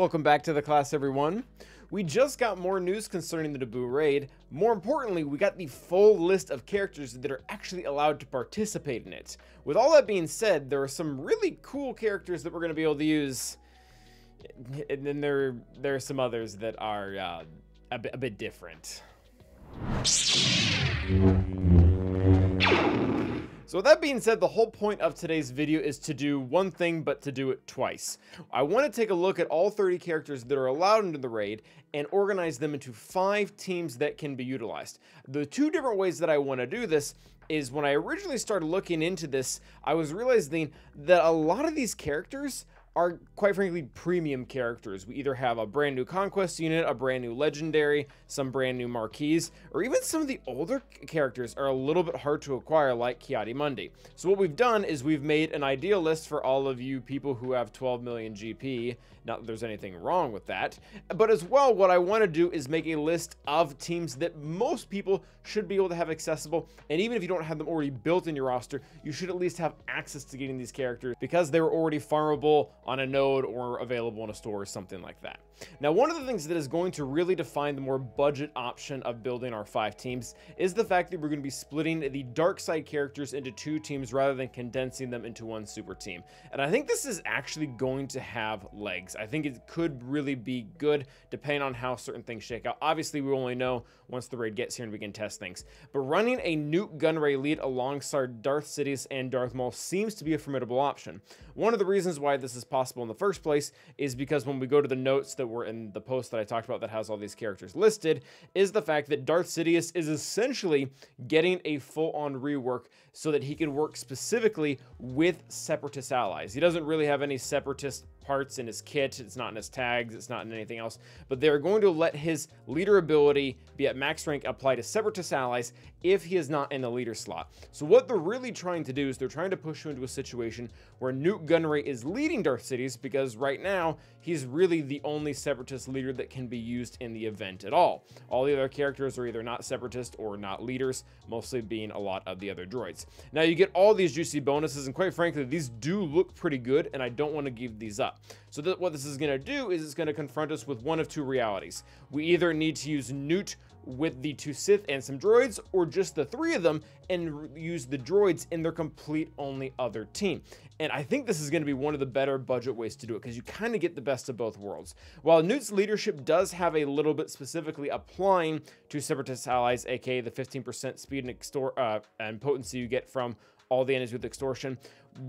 Welcome back to the class, everyone. We just got more news concerning the Naboo raid. More importantly, we got the full list of characters that are actually allowed to participate in it. With all that being said, there are some really cool characters that we're going to be able to use, and then there are some others that are a bit different. So with that being said, the whole point of today's video is to do one thing, but to do it twice. I want to take a look at all 30 characters that are allowed into the raid and organize them into 5 teams that can be utilized. The 2 different ways that I want to do this is when I originally started looking into this, I was realizing that a lot of these characters are, quite frankly, premium characters. We either have a brand new conquest unit, a brand new legendary, some brand new marquees, or even some of the older characters are a little bit hard to acquire, like Ki-Adi-Mundi. So what we've done is we've made an ideal list for all of you people who have 12 million GP. Not that there's anything wrong with that, but as well, what I want to do is make a list of teams that most people should be able to have accessible, and even if you don't have them already built in your roster, you should at least have access to getting these characters because they were already farmable on a node or available in a store or something like that. Now, one of the things that is going to really define the more budget option of building our 5 teams is the fact that we're going to be splitting the dark side characters into 2 teams rather than condensing them into 1 super team. And I think this is actually going to have legs. I think it could really be good depending on how certain things shake out. Obviously, we only know once the raid gets here and we can test things. But running a Nuke Gunray lead alongside Darth Sidious and Darth Maul seems to be a formidable option. One of the reasons why this is possible in the first place is because when we go to the notes that were in the post that I talked about that has all these characters listed, is the fact that Darth Sidious is essentially getting a full-on rework so that he can work specifically with Separatist allies. He doesn't really have any Separatist parts in his kit, it's not in his tags, it's not in anything else, but they're going to let his leader ability be at max rank apply to Separatist allies if he is not in the leader slot. So what they're really trying to do is they're trying to push you into a situation where Nuke Gunray is leading Darth Sidious, because right now he's really the only Separatist leader that can be used in the event at all. All the other characters are either not Separatist or not leaders, mostly being a lot of the other droids. Now you get all these juicy bonuses, and quite frankly these do look pretty good, and I don't want to give these up. So what this is going to do is it's going to confront us with one of 2 realities. We either need to use Newt with the 2 Sith and some droids, or just the 3 of them and use the droids in their complete only other team. And I think this is going to be one of the better budget ways to do it, because you kind of get the best of both worlds. While Newt's leadership does have a little bit specifically applying to Separatist allies, aka the 15% speed and potency you get from all the enemies with extortion,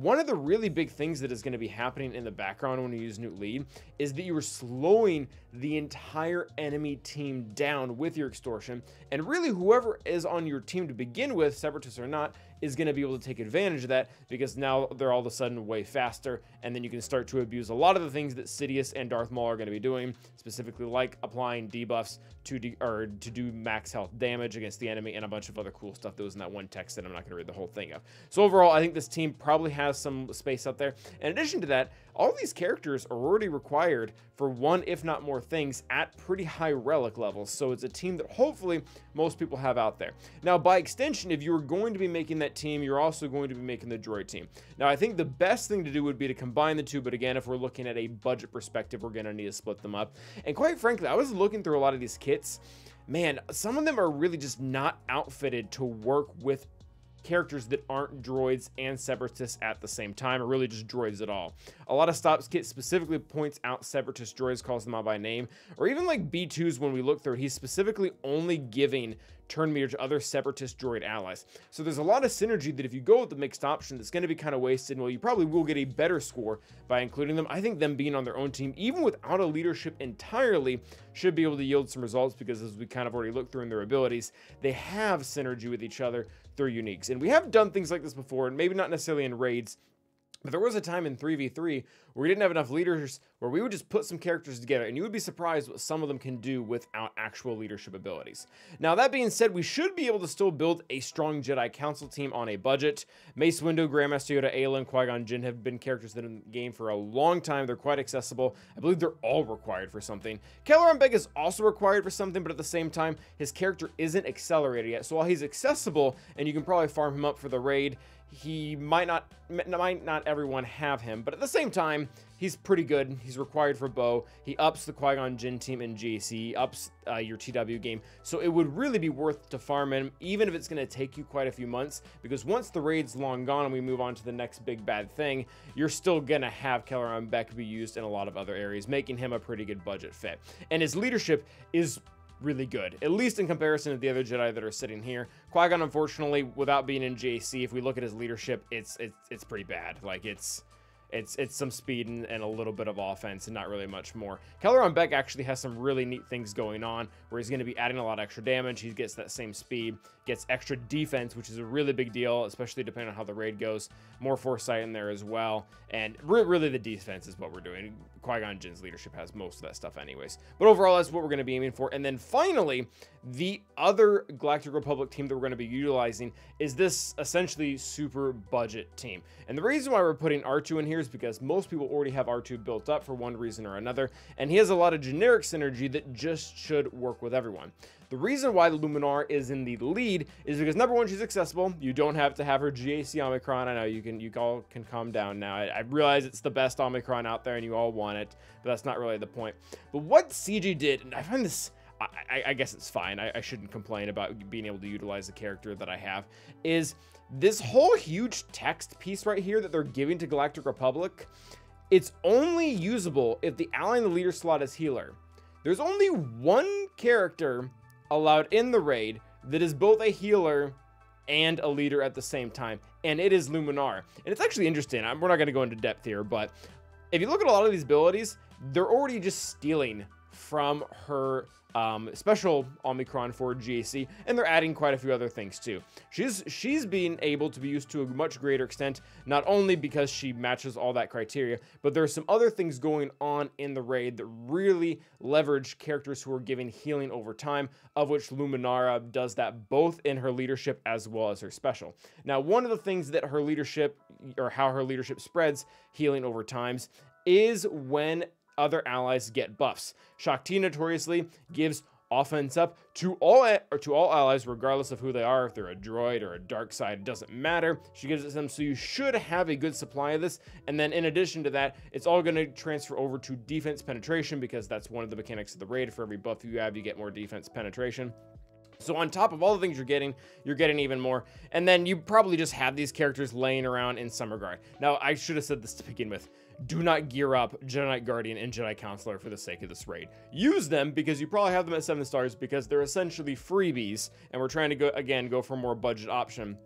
one of the really big things that is going to be happening in the background when you use Newt lead is that you are slowing the entire enemy team down with your extortion, and really whoever is on your team to begin with, Separatists or not, is going to be able to take advantage of that, because now they're all of a sudden way faster, and then you can start to abuse a lot of the things that Sidious and Darth Maul are going to be doing, specifically like applying debuffs to do max health damage against the enemy, and a bunch of other cool stuff that was in that one text that I'm not going to read the whole thing of. So overall, I think this team probably has some space up there. In addition to that, all these characters are already required for 1, if not more things at pretty high relic levels, so it's a team that hopefully most people have out there. Now, by extension, if you were going to be making that team, you're also going to be making the droid team. Now, I think the best thing to do would be to combine the 2, but again, if we're looking at a budget perspective, we're going to need to split them up. And quite frankly, I was looking through a lot of these kits. Man, some of them are really just not outfitted to work with characters that aren't droids and Separatists at the same time, or really just droids at all. A lot of Stops kit specifically points out Separatist droids, calls them out by name, or even like B2's when we look through it, he's specifically only giving turn meter to other Separatist droid allies. So there's a lot of synergy that if you go with the mixed option, that's going to be kind of wasted. Well, you probably will get a better score by including them. I think them being on their own team, even without a leadership entirely, should be able to yield some results, because as we kind of already looked through in their abilities, they have synergy with each other through uniques. And we have done things like this before, and maybe not necessarily in raids, but there was a time in 3v3 where we didn't have enough leaders, where we would just put some characters together, and you would be surprised what some of them can do without actual leadership abilities. Now, that being said, we should be able to still build a strong Jedi Council team on a budget. Mace Windu, Grandmaster Yoda, Aayla, Qui-Gon Jinn have been characters that have been in the game for a long time. They're quite accessible. I believe they're all required for something. Kelleran Beg is also required for something, but at the same time, his character isn't accelerated yet. So while he's accessible, and you can probably farm him up for the raid, he might not everyone have him, but at the same time, he's pretty good. He's required for bow. He ups the Qui-Gon Jinn team in GC, ups your TW game. So it would really be worth to farm him, even if it's going to take you quite a few months, because once the raid's long gone and we move on to the next big bad thing, you're still going to have Kelleran Beck be used in a lot of other areas, making him a pretty good budget fit. And his leadership is really good, at least in comparison to the other Jedi that are sitting here. Qui-Gon, unfortunately, without being in JC, if we look at his leadership, it's pretty bad. Like, it's some speed and a little bit of offense and not really much more. Kelleran Beck actually has some really neat things going on where he's going to be adding a lot of extra damage. He gets that same speed, gets extra defense, which is a really big deal, especially depending on how the raid goes. More foresight in there as well. And really the defense is what we're doing. Qui-Gon Jinn's leadership has most of that stuff anyways. But overall, that's what we're going to be aiming for. And then finally, the other Galactic Republic team that we're going to be utilizing is this essentially super budget team. And the reason why we're putting R2 in here is because most people already have R2 built up for one reason or another, and he has a lot of generic synergy that just should work with everyone. The reason why the Luminara is in the lead is because, number one, she's accessible. You don't have to have her GAC Omicron. I know you all can calm down now. I realize it's the best Omicron out there and you all want it, but that's not really the point. But what CG did, and I find this, I guess it's fine. I shouldn't complain about being able to utilize the character that I have, is this whole huge text piece right here that they're giving to Galactic Republic. It's only usable if the ally in the leader slot is healer. There's only one character allowed in the raid that is both a healer and a leader at the same time, and it is Luminara. And it's actually interesting. We're not going to go into depth here, but if you look at a lot of these abilities, they're already just stealing from her special Omicron for GAC, and they're adding quite a few other things too. She's being able to be used to a much greater extent, not only because she matches all that criteria, but there's some other things going on in the raid that really leverage characters who are giving healing over time, of which Luminara does that both in her leadership as well as her special. Now, one of the things that her leadership, or how her leadership spreads healing over times, is when other allies get buffs. Shakti notoriously gives offense up to all allies, regardless of who they are. If they're a droid or a dark side, it doesn't matter. She gives it to them, so you should have a good supply of this. And then in addition to that, it's all going to transfer over to defense penetration, because that's one of the mechanics of the raid. For every buff you have, you get more defense penetration. So on top of all the things you're getting even more. And then you probably just have these characters laying around in some regard. Now, I should have said this to begin with. Do not gear up Jedi Knight Guardian and Jedi Counselor for the sake of this raid. Use them because you probably have them at 7 stars, because they're essentially freebies, and we're trying to go for a more budget option.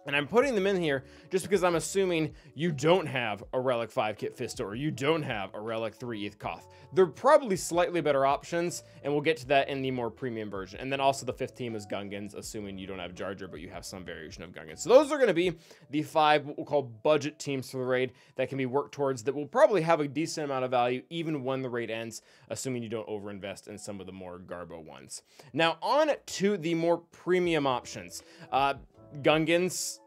And I'm putting them in here just because I'm assuming you don't have a Relic 5 Kit Fisto, or you don't have a Relic 3 ETH Koth. They're probably slightly better options, and we'll get to that in the more premium version. And then also the 5th team is Gungans, assuming you don't have Jar Jar, but you have some variation of Gungans. So those are going to be the 5, what we'll call budget teams for the raid that can be worked towards, that will probably have a decent amount of value even when the raid ends, assuming you don't overinvest in some of the more Garbo ones. Now on to the more premium options. Gungans,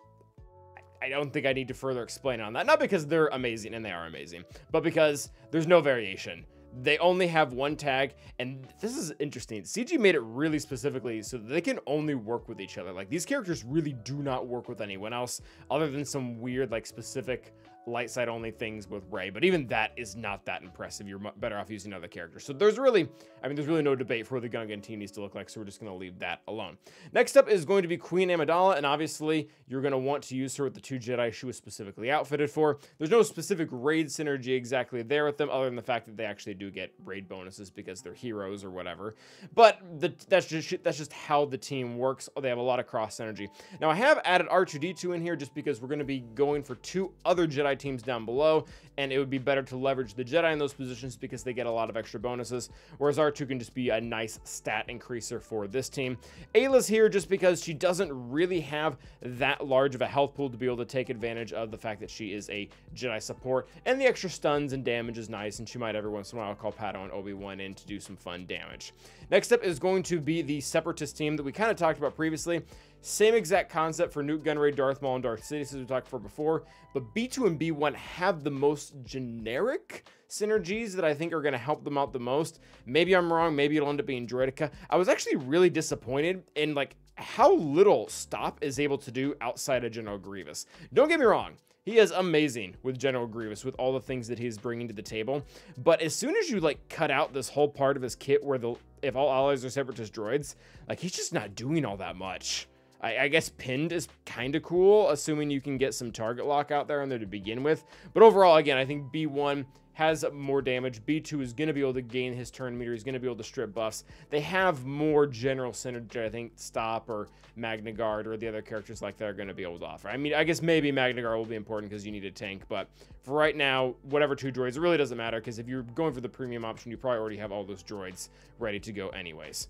I don't think I need to further explain on that. Not because they're amazing, and they are amazing, but because there's no variation. They only have one tag, and this is interesting. CG made it really specifically so that they can only work with each other. Like, these characters really do not work with anyone else, other than some weird, like, specific light side only things with Rey, but even that is not that impressive. You're better off using other characters. So there's really no debate for what the Gungan team needs to look like, so we're just going to leave that alone. Next up is going to be Queen Amidala, and obviously you're going to want to use her with the 2 Jedi she was specifically outfitted for. There's no specific raid synergy exactly there with them, other than the fact that they actually do get raid bonuses because they're heroes or whatever. But that's just how the team works. They have a lot of cross synergy. Now I have added R2-D2 in here just because we're going to be going for 2 other Jedi teams down below, and it would be better to leverage the Jedi in those positions because they get a lot of extra bonuses, whereas R2 can just be a nice stat increaser for this team. Ayla's here just because she doesn't really have that large of a health pool to be able to take advantage of the fact that she is a Jedi support, and the extra stuns and damage is nice, and she might every once in a while call Padawan and Obi-Wan in to do some fun damage. Next up is going to be the Separatist team that we kind of talked about previously. Same exact concept for Nute Gunray, Darth Maul, and Darth Sidious as we talked for before, but B2 and B1 have the most generic synergies that I think are going to help them out the most. Maybe I'm wrong, maybe it'll end up being Droideka. I was actually really disappointed in, like, how little Stop is able to do outside of General Grievous. Don't get me wrong. He is amazing with General Grievous, with all the things that he's bringing to the table. But as soon as you, like, cut out this whole part of his kit where if all allies are Separatist droids, like, he's just not doing all that much. I guess pinned is kind of cool, assuming you can get some target lock out there on there to begin with. But overall, again, I think B1 has more damage. B2 is going to be able to gain his turn meter. He's going to be able to strip buffs. They have more general synergy. I think Stop or Magna Guard or the other characters like that are going to be able to offer. I mean, I guess maybe Magna Guard will be important because you need a tank. But for right now, whatever 2 droids, it really doesn't matter because if you're going for the premium option, you probably already have all those droids ready to go anyways.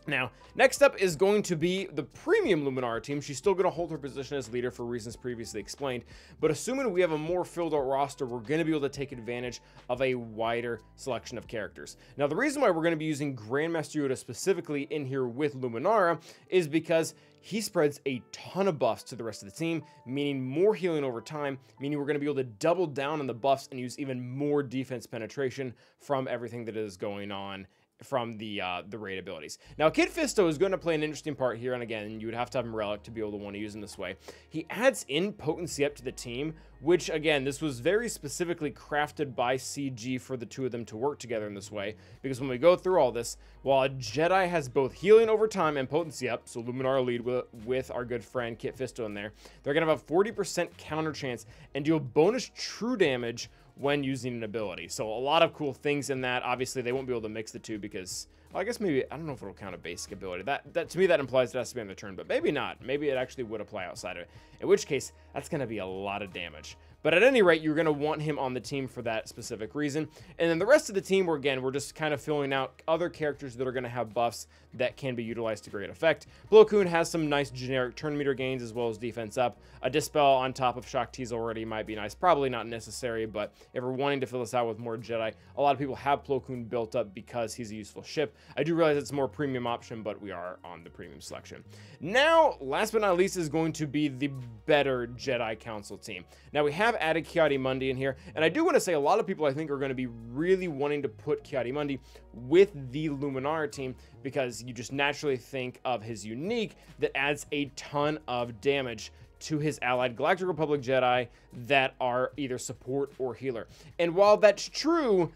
Now, next up is going to be the premium Luminara team. She's still going to hold her position as leader for reasons previously explained, but assuming we have a more filled out roster, we're going to be able to take advantage of a wider selection of characters. Now, the reason why we're going to be using Grandmaster Yoda specifically in here with Luminara is because he spreads a ton of buffs to the rest of the team, meaning more healing over time, meaning we're going to be able to double down on the buffs and use even more defense penetration from everything that is going on from the raid abilities. Now, Kit Fisto is going to play an interesting part here, and again, you would have to have him Relic to be able to want to use him this way. He adds in potency up to the team, which, again, this was very specifically crafted by CG for the 2 of them to work together in this way, because when we go through all this, while a Jedi has both healing over time and potency up, so Luminara lead with our good friend Kit Fisto in there, they're going to have a 40% counter chance and deal bonus true damage when using an ability. So a lot of cool things in that. Obviously, they won't be able to mix the 2 because, well, I guess maybe, I don't know if it'll count a basic ability. That to me, that implies it has to be on the turn, but maybe not. Maybe it actually would apply outside of it, in which case, that's going to be a lot of damage. But at any rate, you're going to want him on the team for that specific reason. And then the rest of the team, we're just kind of filling out other characters that are going to have buffs that can be utilized to great effect. Plo Koon has some nice generic turn meter gains as well as defense up. A Dispel on top of Shaak Ti's already might be nice. Probably not necessary, but if we're wanting to fill this out with more Jedi, a lot of people have Plo Koon built up because he's a useful ship. I do realize it's a more premium option, but we are on the premium selection. Now, last but not least is going to be the better Jedi Council team. Now, we have added Ki-Adi-Mundi in here, and I do want to say a lot of people I think are going to be really wanting to put Ki-Adi-Mundi with the Luminara team because you just naturally think of his unique that adds a ton of damage to his allied Galactic Republic Jedi that are either support or healer. And while that's true,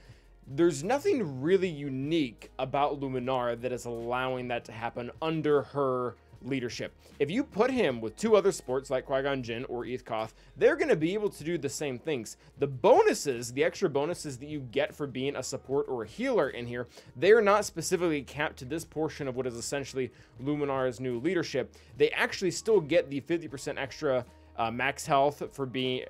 there's nothing really unique about Luminara that is allowing that to happen under her leadership. If you put him with 2 other sports like Qui-Gon Jinn or Eth Koth, they're going to be able to do the same things. The bonuses, the extra bonuses that you get for being a support or a healer in here, they're not specifically capped to this portion of what is essentially Luminara's new leadership. They actually still get the 50% extra max health for being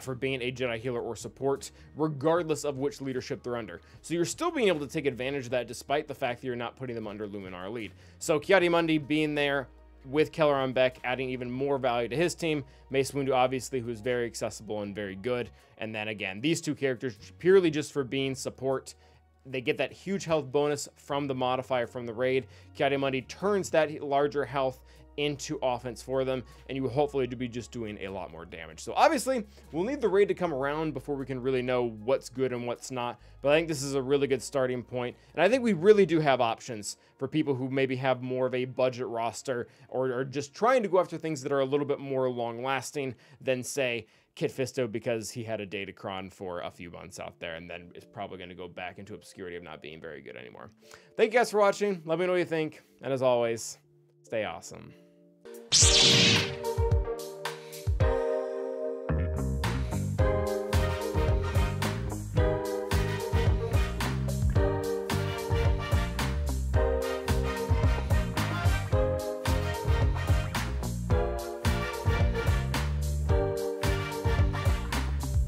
for being a Jedi healer or support, regardless of which leadership they're under. So you're still being able to take advantage of that despite the fact that you're not putting them under Luminara lead. So Ki-Adi-Mundi being there with Kelleran Beck, adding even more value to his team. Mace Windu, obviously, who's very accessible and very good. And then again, these 2 characters, purely just for being support, they get that huge health bonus from the modifier from the raid. Ki-Adi-Mundi turns that larger health into offense for them, and you will hopefully be just doing a lot more damage. So obviously, we'll need the raid to come around before we can really know what's good and what's not, but I think this is a really good starting point, and I think we really do have options for people who maybe have more of a budget roster or are just trying to go after things that are a little bit more long-lasting than, say, Kit Fisto, because he had a Datacron for a few months out there and then is probably going to go back into obscurity of not being very good anymore. Thank you guys for watching. Let me know what you think, and as always, stay awesome.